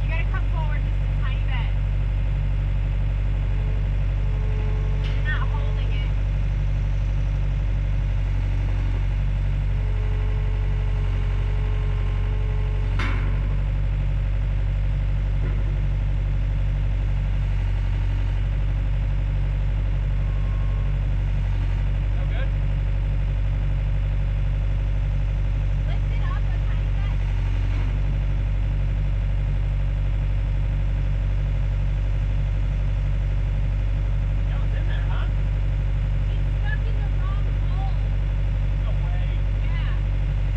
Speaker 2: You gotta come forward just a tiny bit. You're not holding it.
Speaker 1: No good?
Speaker 2: Lift it up a tiny bit.
Speaker 1: That was in there, huh?
Speaker 2: It's stuck in the wrong hole.
Speaker 1: No way.
Speaker 2: Yeah.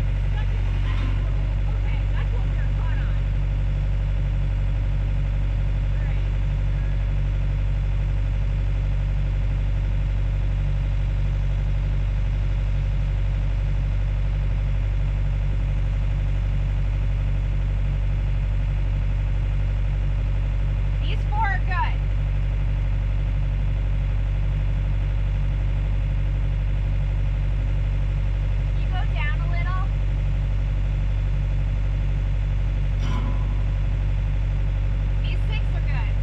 Speaker 2: It's stuck in the left hole. Okay, that's what we were caught on. Alright. These 4 are good. Can you go down a little? These 6 are good.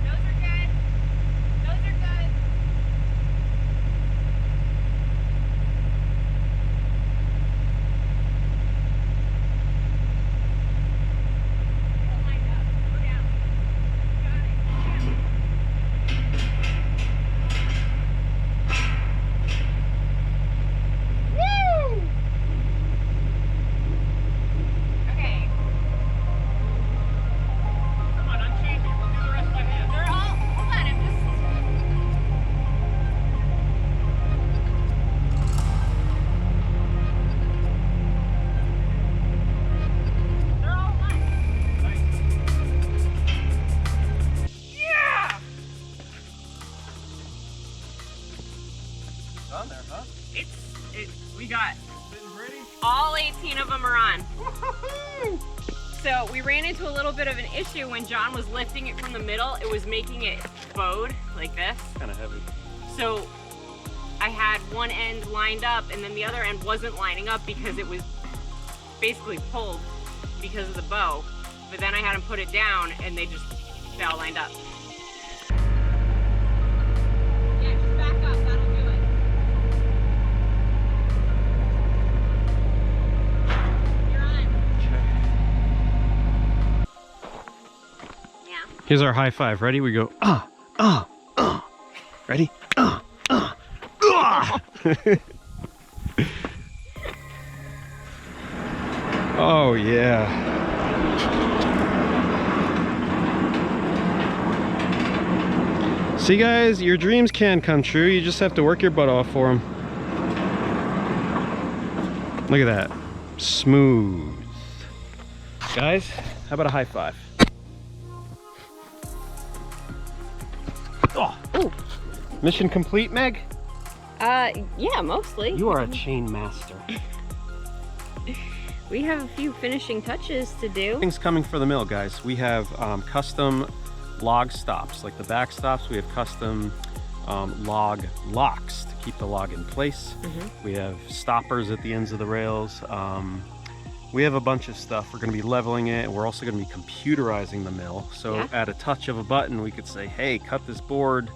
Speaker 2: Those are good. Those are good. Get it lined up. Go down. Got it. Down. Woo! Okay.
Speaker 1: Come on, unchain me. We'll do the rest by hand.
Speaker 2: They're all. Hold on. I'm just. They're all one. Yeah.
Speaker 1: It's on there, huh?
Speaker 2: We got
Speaker 1: Sitting pretty?
Speaker 2: all 18 of them are on. So we ran into a little bit of an issue when John was lifting it from the middle. It was making it bowed like this.
Speaker 4: Kind of heavy.
Speaker 2: So I had one end lined up and then the other end wasn't lining up because it was basically pulled because of the bow. But then I had him put it down and they all lined up. Yeah, just back up, that'll do it. You're on. Yeah.
Speaker 4: Here's our high five. Ready? We go, Ready? Oh, yeah. See, guys, your dreams can come true. You just have to work your butt off for them.
Speaker 1: Look at that. Smooth. Guys, how about a high five? Oh,
Speaker 2: Ooh.
Speaker 1: mission complete, Meg?
Speaker 2: Yeah, mostly.
Speaker 1: You are a chain master.
Speaker 2: We have a few finishing touches to do.
Speaker 1: Things coming for the mill, guys. We have custom log stops, like the back stops. We have custom log locks to keep the log in place. We have stoppers at the ends of the rails. We have a bunch of stuff. We're going to be leveling it. We're also going to be computerizing the mill. So at a touch of a button, we could say, hey, cut this board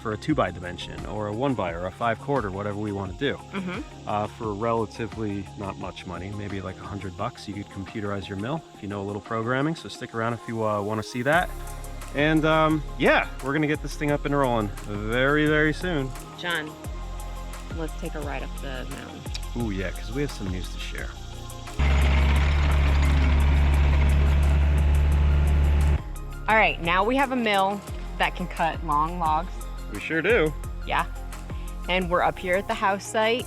Speaker 1: for a 2x dimension or a 1x or a 5/4, whatever we want to do. For relatively not much money, maybe like $100, you could computerize your mill if you know a little programming. So stick around if you want to see that. And yeah, we're going to get this thing up and rolling very, very soon.
Speaker 2: John, let's take a ride up the mountain.
Speaker 1: Ooh, yeah, because we have some news to share.
Speaker 2: All right, now we have a mill that can cut long logs.
Speaker 1: We sure do.
Speaker 2: Yeah. And we're up here at the house site.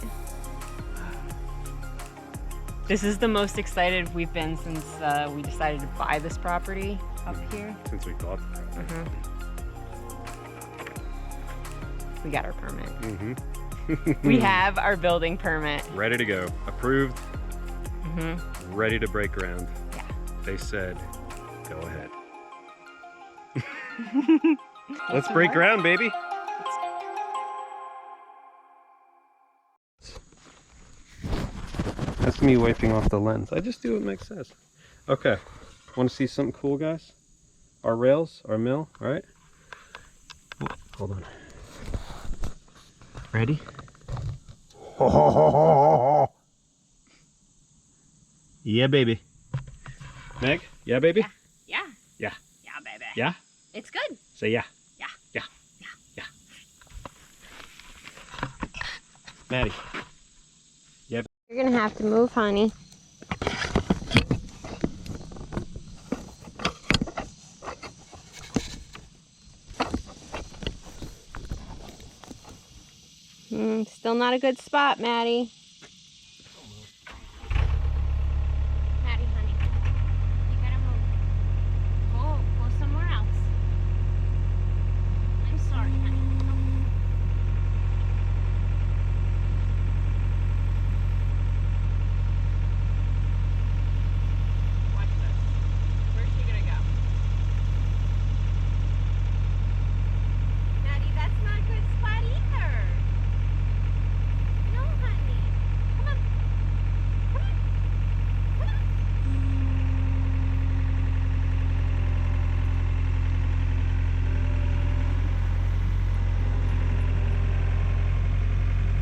Speaker 2: This is the most excited we've been since we decided to buy this property up here.
Speaker 1: Since we bought the property.
Speaker 2: We got our permit. We have our building permit.
Speaker 1: Ready to go. Approved. Ready to break ground.
Speaker 2: Yeah.
Speaker 1: They said, go ahead. Let's break ground, baby. That's me wiping off the lens. I just do what Meg says. Okay. Want to see something cool, guys? Our rails, our mill, all right? Oh, hold on. Ready? Yeah, baby. Meg? Yeah, baby?
Speaker 2: Yeah.
Speaker 1: Yeah.
Speaker 2: Yeah, baby.
Speaker 1: Yeah?
Speaker 2: It's good.
Speaker 1: Say yeah.
Speaker 2: Yeah.
Speaker 1: Yeah. Yeah. Maddie. Yeah.
Speaker 2: You're gonna have to move, honey. Still not a good spot, Maddie.